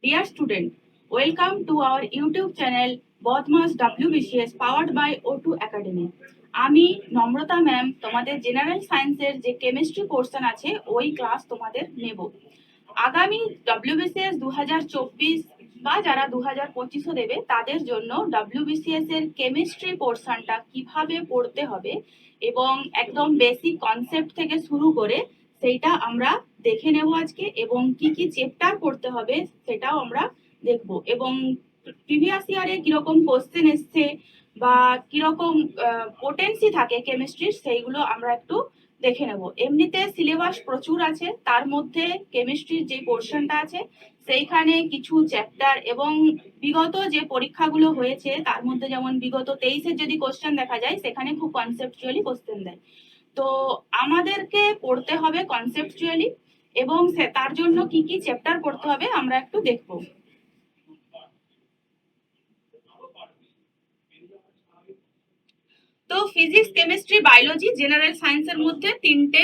Dear student, welcome to our YouTube channel Bodmas WBCS powered by O2 Academy. আমি নম্রতা ma'am তোমাদের general সায়েন্সের যে কেমিস্ট্রি পোর্শন আছে ওই ক্লাস তোমাদের নেব। আগামী WBCS 2024 বা যারা 2025 দেবে তাদের জন্য WBCS এর কেমিস্ট্রি পোর্শনটা কিভাবে পড়তে হবে এবং একদম বেসিক কনসেপ্ট থেকে শুরু করে সেইটা আমরা দেখে নেব আজকে, এবং কি কি চ্যাপ্টার পড়তে হবে সেটাও আমরা দেখব, এবং প্রিভিয়াস ইয়ারে কিরকম কোশ্চেন এসছে বা কিরকম পোটেন্সি থাকে কেমিস্ট্রির সেইগুলো আমরা একটু দেখে নেব। এমনিতে সিলেবাস প্রচুর আছে, তার মধ্যে কেমিস্ট্রির যে পোর্শনটা আছে সেইখানে কিছু চ্যাপ্টার এবং বিগত যে পরীক্ষাগুলো হয়েছে তার মধ্যে যেমন বিগত 23-এর যদি কোশ্চেন দেখা যায় সেখানে খুব কনসেপচুয়ালি কোশ্চেন দেয়। তো আমাদেরকে পড়তে হবে কনসেপচুয়ালি, এবং তার জন্য কি কি চ্যাপ্টার পড়তে হবে আমরা একটু দেখব। তো ফিজিক্স, কেমিস্ট্রি, বায়োলজি, জেনারেল সায়েন্সের মধ্যে তিনটে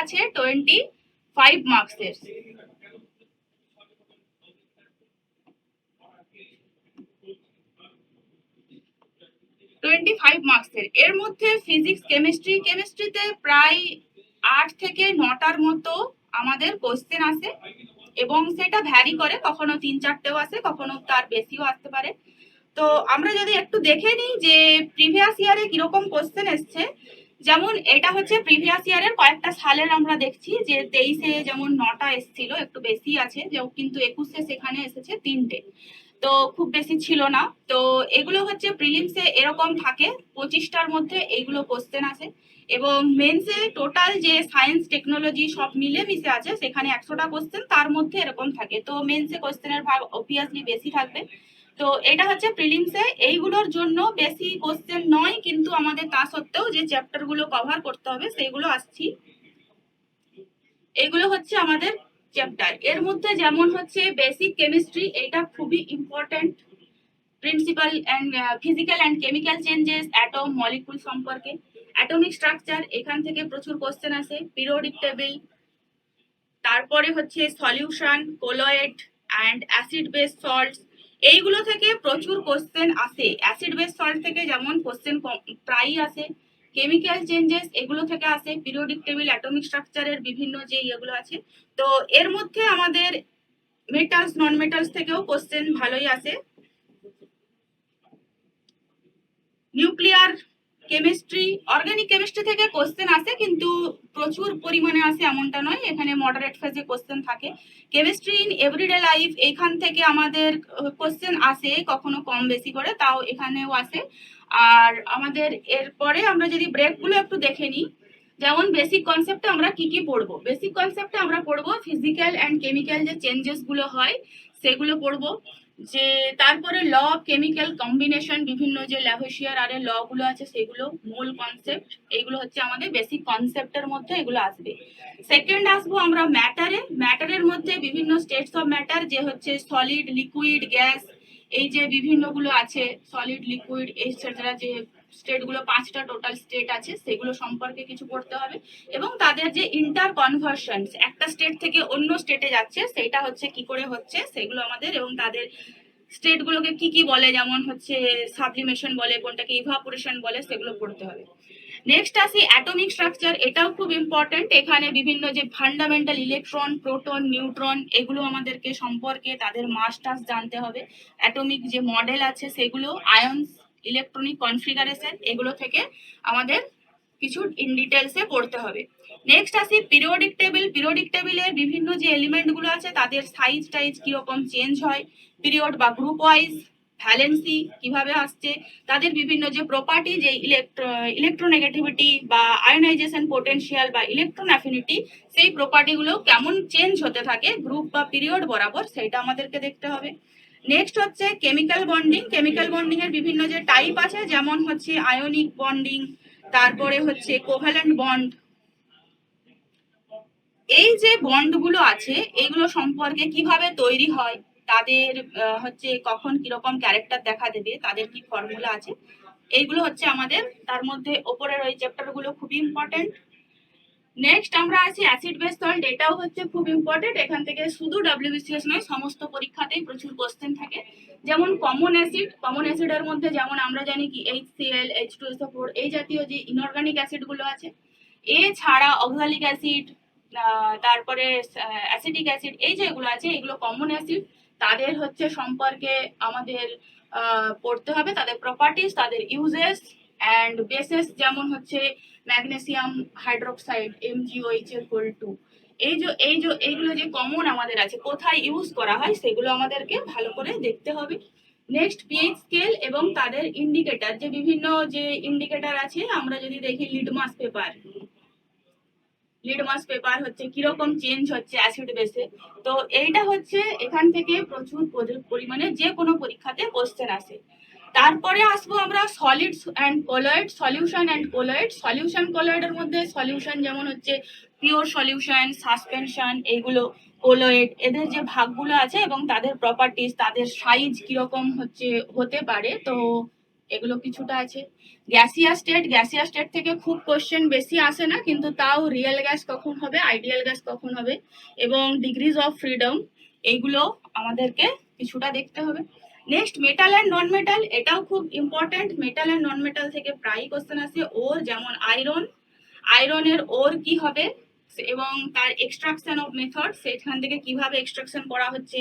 আছে 25 মার্কসের। এর মধ্যে ফিজিক্স, কেমিস্ট্রিতে প্রায় 8 থেকে 9টার মতো আমাদের কোশ্চেন আসে, এবং সেটা ভ্যারি করে, কখনো 3-4টেও আসে, কখনো তার বেশিও আসতে পারে। তো আমরা যদি একটু দেখে নিই যে প্রিভিয়াস ইয়ারে কিরকম কোশ্চেন এসছে, যেমন এটা হচ্ছে প্রিভিয়াস ইয়ারের কয়েকটা সালের আমরা দেখছি যে 23-এ যেমন 9টা এসেছিল, একটু বেশি আছে, কিন্তু 21-এ সেখানে এসেছে 3টে, তো খুব বেশি ছিল না। তো এগুলো হচ্ছে প্রিলিমসে এরকম থাকে 25টার মধ্যে এইগুলো কোশ্চেন আসে, এবং মেন্সে টোটাল যে সায়েন্স টেকনোলজি সব মিলেমিশে আছে সেখানে 100টা কোশ্চেন, তার মধ্যে এরকম থাকে। তো মেন্সে কোশ্চেনের ভাগ অবভিয়াসলি বেশি থাকবে। তো এটা হচ্ছে প্রিলিমসে, এইগুলোর জন্য বেশি কোশ্চেন নয়, কিন্তু আমাদের তা সত্ত্বেও যে চ্যাপ্টার গুলো কভার করতে হবে সেইগুলো আসছি। এগুলো হচ্ছে আমাদের চ্যাপ্টার। এর মধ্যে যেমন হচ্ছে বেসিক কেমিস্ট্রি, এটা খুবই important. Principal and physical and chemical changes, atom molecule সম্পর্কে, অ্যাটমিক স্ট্রাকচার, এখান থেকে প্রচুর কোশ্চেন আসে। পিরিয়ডিক টেবিল, তারপরে হচ্ছে solution, colloid and acid base salts, এইগুলো থেকে প্রচুর কোশ্চেন আসে। অ্যাসিড বেস সল্ট থেকে যেমন কোশ্চেন প্রায়ই আসে। কেমিক্যাল চেঞ্জেস এগুলো থেকে আসে, পিরিয়ডিক টেবিল, অ্যাটমিক স্ট্রাকচারের বিভিন্ন যে ইয়েগুলো আছে। তো এর মধ্যে আমাদের মেটালস, নন মেটালস থেকেও কোশ্চেন ভালোই আসে। নিউক্লিয়ার কেমিস্ট্রি, অর্গানিক কেমিস্ট্রি থেকে কোশ্চেন আসে, কিন্তু প্রচুর পরিমাণে আসে এমনটা নয়, এখানে মডারেট ফেজে কোশ্চেন থাকে। কেমিস্ট্রি ইন এভরিডে লাইফ, এখান থেকে আমাদের কোশ্চেন আসে, কখনো কম বেশি করে, তাও এখানেও আসে। আর আমাদের এরপরে আমরা যদি ব্রেকগুলো একটু দেখে নিই, যেমন বেসিক কনসেপ্টে আমরা কি কি পড়বো। বেসিক কনসেপ্টে আমরা পড়বো ফিজিক্যাল অ্যান্ড কেমিক্যাল যে চেঞ্জেস গুলো হয় সেগুলো পড়বো, যে তারপরে ল অফ কেমিক্যাল কম্বিনেশন, বিভিন্ন যে ল্যাভোসিয়ার আর ল গুলো আছে সেগুলো, মূল কনসেপ্ট, এইগুলো হচ্ছে আমাদের বেসিক কনসেপ্টের মধ্যে এগুলো আসবে। সেকেন্ড আসবো আমরা ম্যাটারের মধ্যে বিভিন্ন স্টেটস অফ ম্যাটার, যে হচ্ছে সলিড, লিকুইড, গ্যাস, এই যে বিভিন্নগুলো আছে, সলিড, লিকুইড, এটসেট্রা, যে স্টেটগুলো 5টা টোটাল স্টেট আছে সেগুলো সম্পর্কে কিছু পড়তে হবে, এবং তাদের যে ইন্টার কনভার্সন, একটা স্টেট থেকে অন্য স্টেটে যাচ্ছে সেটা হচ্ছে কি করে হচ্ছে সেগুলো আমাদের, এবং তাদের স্টেটগুলোকে কি কি বলে, যেমন হচ্ছে সাবলিমেশন বলে, কোনটাকে ইভাপোরেশন বলে, সেগুলো পড়তে হবে। নেক্সট আসি অ্যাটমিক স্ট্রাকচার, এটাও খুব ইম্পর্টেন্ট। এখানে বিভিন্ন যে ফান্ডামেন্টাল ইলেকট্রন, প্রোটন, নিউট্রন, এগুলো আমাদেরকে সম্পর্কে তাদের মাস টাস জানতে হবে। অ্যাটমিক যে মডেল আছে সেগুলো, আয়ন্স, ইলেকট্রনিক কনফিগারেশন, এগুলো থেকে আমাদের কিছু ইন ডিটেলসে পড়তে হবে। নেক্সট আসি পিরিয়ডিক টেবিল। পিরিয়ডিক টেবিলের বিভিন্ন যে এলিমেন্ট গুলো আছে তাদের সাইজ টাইজ কিরকম চেঞ্জ হয়, পিরিয়ড বা গ্রুপ ওয়াইজ, ভ্যালেন্সি কিভাবে আসছে, তাদের বিভিন্ন যে প্রপার্টি, যে ইলেকট্রোনেগেটিভিটি বা আয়োনাইজেশন পোটেনশিয়াল বা ইলেকট্রন অ্যাফিনিটি, সেই প্রপার্টি গুলো কেমন চেঞ্জ হতে থাকে গ্রুপ বা পিরিয়ড বরাবর, সেটা আমাদেরকে দেখতে হবে। নেক্সট হচ্ছে কেমিক্যাল বন্ডিং। কেমিক্যাল বন্ডিং এর বিভিন্ন যে টাইপ আছে, যেমন হচ্ছে আয়নিক বন্ডিং, তারপরে হচ্ছে কোভ্যালেন্ট বন্ড, এই যে বন্ডগুলো আছে এইগুলো সম্পর্কে কিভাবে তৈরি হয়, তাদের হচ্ছে কখন কিরকম ক্যারেক্টার দেখা দেবে, তাদের কি ফর্মুলা আছে, এইগুলো হচ্ছে আমাদের, তার মধ্যে ওপরের ওই চ্যাপ্টার গুলো খুবই ইম্পর্টেন্ট। নেক্সট আমরা আছি অ্যাসিড বেস সল্ট। এটাও হচ্ছে খুব ইম্পর্টেন্ট, এখান থেকে শুধু ডাব্লিউবিসিএস নয় সমস্ত পরীক্ষাতেই প্রচুর কোশ্চেন থাকে। যেমন কমন অ্যাসিডের মধ্যে যেমন আমরা জানি কি HCl, H2SO4 এই জাতীয় যে ইনঅর্গানিক অ্যাসিড গুলো আছে, এছাড়া অক্সালিক অ্যাসিড, তারপরে অ্যাসিটিক অ্যাসিড, এই যেগুলো আছে এগুলো কমন অ্যাসিড। তাদের হচ্ছে সম্পর্কে আমাদের পড়তে হবে, তাদের প্রপার্টিস, তাদের ইউজেস অ্যান্ড বেসেস, যেমন হচ্ছে ম্যাগনেসিয়াম হাইড্রোক্সাইড MgOH4 এইগুলো যে কমন আমাদের আছে, কোথায় ইউজ করা হয় সেগুলো আমাদেরকে ভালো করে দেখতে হবে। নেক্সট পিএইচ স্কেল এবং তাদের ইন্ডিকেটর, যে বিভিন্ন যে ইন্ডিকেটর আছে, আমরা যদি দেখি লিটমাস পেপার হচ্ছে কিরকম চেঞ্জ হচ্ছে অ্যাসিড বেসে। তো এইটা হচ্ছে এখান থেকে প্রচুর পরিমাণে যে কোনো পরীক্ষাতে কোশ্চেন আসে। তারপরে আসবো আমরা solids and colloid, solution and colloid. Solution কলয়েডের মধ্যে সলিউশন যেমন হচ্ছে পিওর সলিউশন, সাসপেনশন, এইগুলো কলয়েড, এদের যে ভাগগুলো আছে এবং তাদের প্রপার্টিস, তাদের সাইজ কিরকম হচ্ছে হতে পারে, তো এগুলো কিছুটা আছে। গ্যাসিয়াস স্টেট থেকে খুব কোশ্চেন বেশি আসে না, কিন্তু তাও রিয়েল গ্যাস কখন হবে, আইডিয়াল গ্যাস কখন হবে, এবং ডিগ্রিজ অফ ফ্রিডম, এইগুলো আমাদেরকে কিছুটা দেখতে হবে। Next metal and non metal, এটাও খুব important. Metal and non metal থেকে প্রায় কোশ্চেন আসে। ওর যেমন আয়রনের ওর কি হবে এবং তার এক্সট্রাকশন অফ মেথড, সেখান থেকে কিভাবে এক্সট্রাকশন করা হচ্ছে,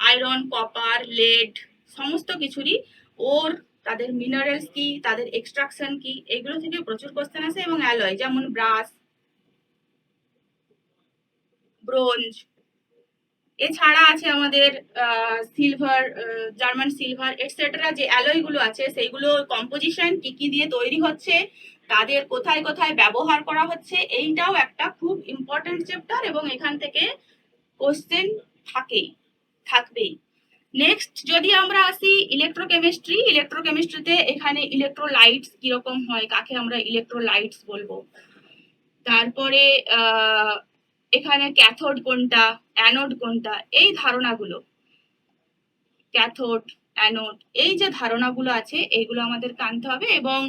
আয়রন, কপার, লেড, সমস্ত কিছুরই ওর, তাদের মিনারেলস কি, তাদের এক্সট্রাকশন কি, এগুলো থেকে প্রচুর কোশ্চেন আসে। এবং অ্যালয় যেমন ব্রাস, ব্রোঞ্জ, এছাড়া আছে আমাদের সিলভার, জার্মান সিলভার এটসেট্রা, যে অ্যালয় গুলো আছে সেইগুলো কম্পোজিশন কি কি দিয়ে তৈরি হচ্ছে, তাদের কোথায় কোথায় ব্যবহার করা হচ্ছে, এইটাও একটা খুব ইম্পর্টেন্ট চ্যাপ্টার এবং এখান থেকে কোশ্চেন থাকবেই। নেক্সট যদি আমরা আসি ইলেকট্রোকেমিস্ট্রিতে, এখানে ইলেকট্রোলাইটস কিরকম হয়, কাকে আমরা ইলেকট্রোলাইটস বলবো, তারপরে এখানে ক্যাথোড কোনটা, অ্যানোড কোনটা, এই ধারণাগুলো, ক্যাথোড, অ্যানোড, এই যে ধারণাগুলো আছে এইগুলো আমাদের আনতে হবে। এবং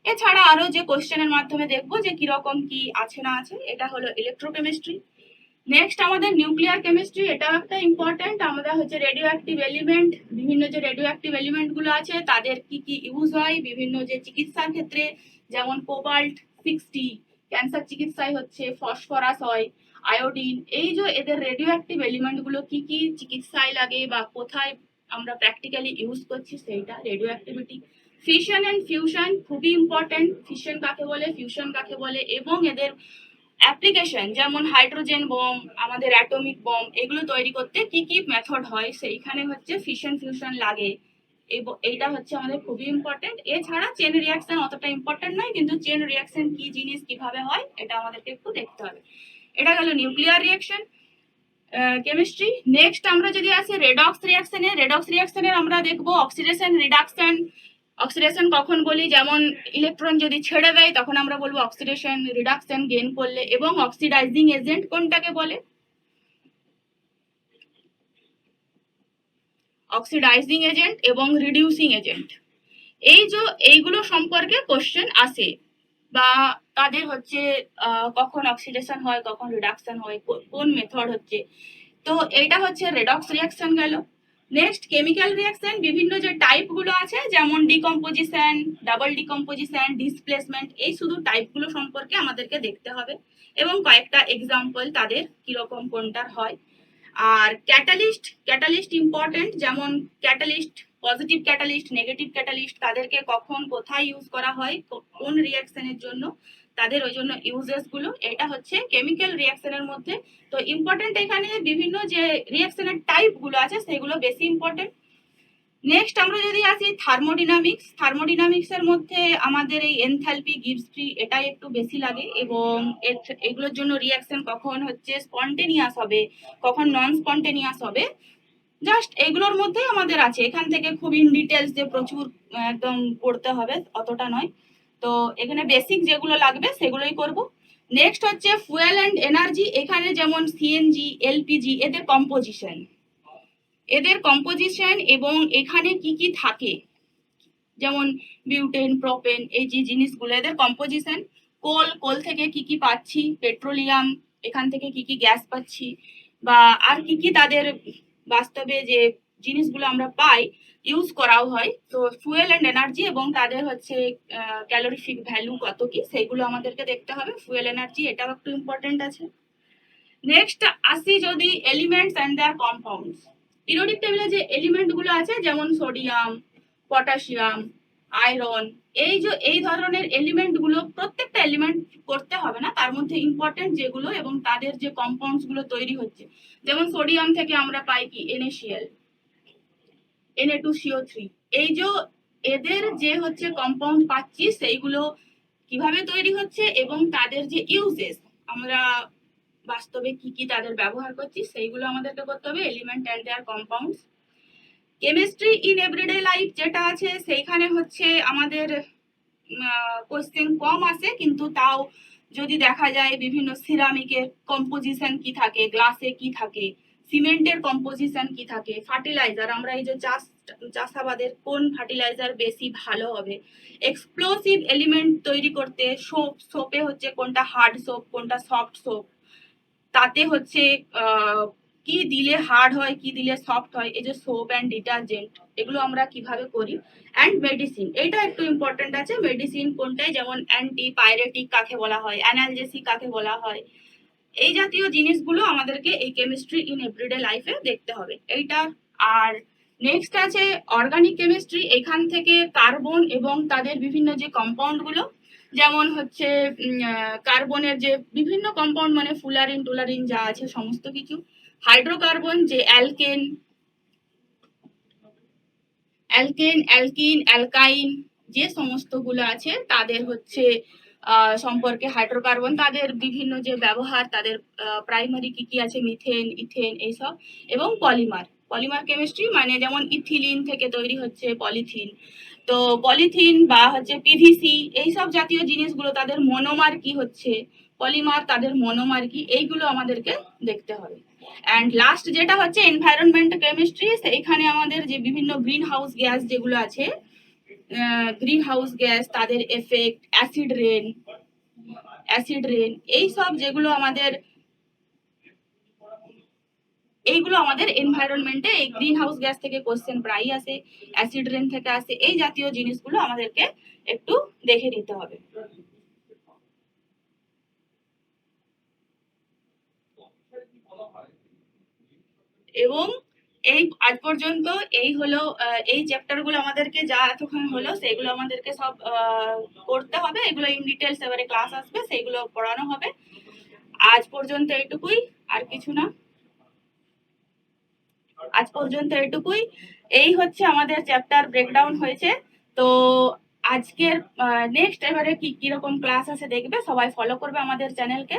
এছাড়া আরো যে কোশ্চেনের মাধ্যমে দেখবো যে কিরকম কি আছে না আছে, এটা হলো ইলেকট্রোকেমিস্ট্রি। নেক্সট আমাদের নিউক্লিয়ার কেমিস্ট্রি, এটা একটা ইম্পর্টেন্ট। আমাদের হচ্ছে রেডিও অ্যাক্টিভ এলিমেন্ট, বিভিন্ন যে রেডিও অ্যাক্টিভ এলিমেন্ট গুলো আছে তাদের কি কি ইউজ হয় বিভিন্ন যে চিকিৎসার ক্ষেত্রে, যেমন কোবাল্ট-60 ক্যান্সার চিকিৎসায় হচ্ছে, ফসফরাস হয়, আয়োডিন, এই যে এদের রেডিও অ্যাক্টিভ এলিমেন্ট গুলো কি কি চিকিৎসায় লাগে বা কোথায় আমরা প্র্যাকটিক্যালি ইউজ করছি, সেইটা radio activity. Fission and fusion খুবই ইম্পর্টেন্ট, ফিশন কাকে বলে, ফিউশন কাকে বলে, এবং এদের অ্যাপ্লিকেশন, যেমন হাইড্রোজেন বোম, আমাদের অ্যাটমিক বোম, এগুলো তৈরি করতে কি কি মেথড হয়, সেইখানে হচ্ছে ফিশন ফিউশন লাগে। এইটা হচ্ছে আমাদের খুবই ইম্পর্টেন্ট। এছাড়া চেন রিয়াকশন অতটা ইম্পর্টেন্ট নয়, কিন্তু চেন রিয়াকশন কি জিনিস, কিভাবে হয়, এটা আমাদেরকে একটু দেখতে হবে। এটা গেল নিউক্লিয়ার রিয়াকশন কেমিস্ট্রি। নেক্সট আমরা যদি আসি রেডক্স রিয়াকশনের আমরা দেখবো অক্সিডেশন, রিডাকশন। অক্সিডেশন কখন বলি, যেমন ইলেকট্রন যদি ছেড়ে দেয় তখন আমরা বলবো অক্সিডেশন, রিডাকশন গেইন করলে। এবং অক্সিডাইজিং এজেন্ট কোনটাকে বলে, অক্সিডাইজিং এজেন্ট এবং রিডিউসিং এজেন্ট, এইগুলো সম্পর্কে কোশ্চেন আসে, বা তাদের হচ্ছে কখন অক্সিডেশন হয়, কখন রিডাকশন হয়, কোন মেথড হচ্ছে। তো এটা হচ্ছে রেডক্স রিয়াকশন গেল। নেক্সট কেমিক্যাল রিয়াকশন, বিভিন্ন যে টাইপ গুলো আছে, যেমন ডিকম্পোজিশন, ডাবল ডিকম্পোজিশন, ডিসপ্লেসমেন্ট, এই শুধু টাইপ গুলো সম্পর্কে আমাদেরকে দেখতে হবে এবং কয়েকটা এক্সাম্পল তাদের কিরকম কোনটার হয়। আর ক্যাটালিস্ট ইম্পর্টেন্ট, যেমন catalyst, positive catalyst, negative catalyst, তাদেরকে কখন কোথায় ইউজ করা হয়, কোন রিয়াকশনের জন্য, তাদের ওই জন্য ইউজেস গুলো, এটা হচ্ছে কেমিক্যাল রিয়াকশনের মধ্যে। তো ইম্পর্টেন্ট এখানে বিভিন্ন যে রিয়াকশনের টাইপ গুলো আছে সেগুলো বেশি ইম্পর্টেন্ট। নেক্সট আমরা যদি আসি থার্মোডিনামিক্স এর মধ্যে আমাদের এই এনথালপি, গিবস ফ্রি, এটাই একটু বেশি লাগে। এবং এগুলোর জন্য রিয়াকশন কখন হচ্ছে স্পন্টেনিয়াস হবে, কখন নন স্পন্টেনিয়াস হবে, জাস্ট এগুলোর মধ্যেই আমাদের আছে। এখান থেকে খুব ইন ডিটেলস যে প্রচুর একদম পড়তে হবে অতটা নয়। তো এখানে বেসিক যেগুলো লাগবে সেগুলোই করব। নেক্সট হচ্ছে ফুয়েল অ্যান্ড এনার্জি, এখানে যেমন সিএনজি, এলপিজি, এদের কম্পোজিশন এবং এখানে কি কি থাকে, যেমন বিউটেন, প্রোপেন, এই যে জিনিসগুলো এদের কম্পোজিশন, কোল থেকে কি কি পাচ্ছি, পেট্রোলিয়াম এখান থেকে কি কি গ্যাস পাচ্ছি, বা আর কি কি তাদের বাস্তবে যে জিনিসগুলো আমরা পাই ইউজ করাও হয়, তো ফুয়েল অ্যান্ড এনার্জি এবং তাদের হচ্ছে ক্যালোরিফিক ভ্যালু কত কি সেইগুলো আমাদেরকে দেখতে হবে। ফুয়েল এনার্জি এটাও একটু ইম্পর্টেন্ট আছে। নেক্সট আসি যদি elements and their compounds. Periodic টেবিলে যে এলিমেন্ট গুলো আছে যেমন সোডিয়াম, পটাশিয়াম, আয়রন, এই ধরনের এলিমেন্ট গুলো প্রত্যেকটা এলিমেন্ট করতে হবে না, তার মধ্যে ইম্পর্টেন্ট যেগুলো এবং তাদের যে কম্পাউন্ডস গুলো তৈরি হচ্ছে, যেমন সোডিয়াম থেকে আমরা পাই কি NaCl, Na2CO3, এই যে এদের যে হচ্ছে কম্পাউন্ড পাচ্ছি সেইগুলো কিভাবে তৈরি হচ্ছে এবং তাদের যে ইউজেস আমরা বাস্তবে কি কি তাদের ব্যবহার করছি সেইগুলো আমাদেরকে করতে হবে, element and their compounds. Chemistry in everyday life যেটা আছে সেইখানে হচ্ছে আমাদের কোশ্চেন কম আসে, কিন্তু তাও যদি দেখা যায় বিভিন্ন সিরামিকের কম্পোজিশন কি থাকে, গ্লাসে কি থাকে, সিমেন্টের কম্পোজিশন কি থাকে, ফার্টিলাইজার আমরা এই যে চাষাবাদের কোন ফার্টিলাইজার বেশি ভালো হবে, এক্সপ্লোসিভ এলিমেন্ট তৈরি করতে সোপে হচ্ছে কোনটা হার্ড সোপ কোনটা সফট সোপ, তাতে হচ্ছে কি দিলে হার্ড হয় কি দিলে সফট হয়, এই যে সোপ অ্যান্ড ডিটারজেন্ট এগুলো আমরা কিভাবে করি। অ্যান্ড মেডিসিন এটা একটু ইম্পর্টেন্ট আছে, মেডিসিন কোনটাই যেমন অ্যান্টিপাইরেটিক কাকে বলা হয়, অ্যানালজেসিক কাকে বলা হয়, এই জাতীয় জিনিসগুলো আমাদেরকে এই কেমিস্ট্রি ইন এভরিডে লাইফে দেখতে হবে এইটা। আর নেক্সট আছে অর্গানিক কেমিস্ট্রি, এখান থেকে কার্বন এবং তাদের বিভিন্ন যে কম্পাউন্ড গুলো, যেমন হচ্ছে কার্বনের যে বিভিন্ন কম্পাউন্ড মানে ফুলারিন টুলারিন যা আছে সমস্ত কিছু, হাইড্রোকার্বন যে অ্যালকিন অ্যালকাইন যে সমস্ত গুলো আছে তাদের হচ্ছে সম্পর্কে, হাইড্রোকার্বন তাদের বিভিন্ন যে ব্যবহার, তাদের প্রাইমারি কি কি আছে, মিথেন ইথেন এইসব, এবং পলিমার কেমিস্ট্রি মানে যেমন ইথিলিন থেকে তৈরি হচ্ছে পলিথিন, তো পলিথিন বা হচ্ছে PVC এইসব জাতীয় জিনিসগুলো তাদের মনোমার কি হচ্ছে, পলিমার তাদের মনোমার কি, এইগুলো আমাদেরকে দেখতে হবে। অ্যান্ড লাস্ট যেটা হচ্ছে এনভায়রনমেন্ট কেমিস্ট্রি, সেইখানে আমাদের যে বিভিন্ন গ্রিন হাউস গ্যাস যেগুলো আছে, গ্রিন হাউস গ্যাস তাদের এফেক্ট, অ্যাসিড রেন এইসব যেগুলো আমাদের, এইগুলো আমাদের এনভায়রনমেন্টে এই গ্রিন হাউস গ্যাস থেকে কোশ্চেন প্রায়ই আসে, অ্যাসিড রেন থেকে আসে, এই জাতীয় জিনিসগুলো আমাদেরকে একটু দেখে নিতে হবে। এবং এই আজ পর্যন্ত এই হলো এই চ্যাপ্টার গুলো আমাদেরকে যা এতক্ষণ হলো সেগুলো আমাদেরকে সব করতে হবে, এগুলো ইন ডিটেলস এবারে ক্লাস আসবে সেগুলো পড়ানো হবে। আজ পর্যন্ত এটুকুই, আর কিছু না, আজ পর্যন্ত এটুকুই। এই হচ্ছে আমাদের চ্যাপ্টার ব্রেকডাউন হয়েছে। তো আজকের নেক্সট এবারে কি কিরকম ক্লাস আছে দেখবে, সবাই ফলো করবে আমাদের চ্যানেলকে।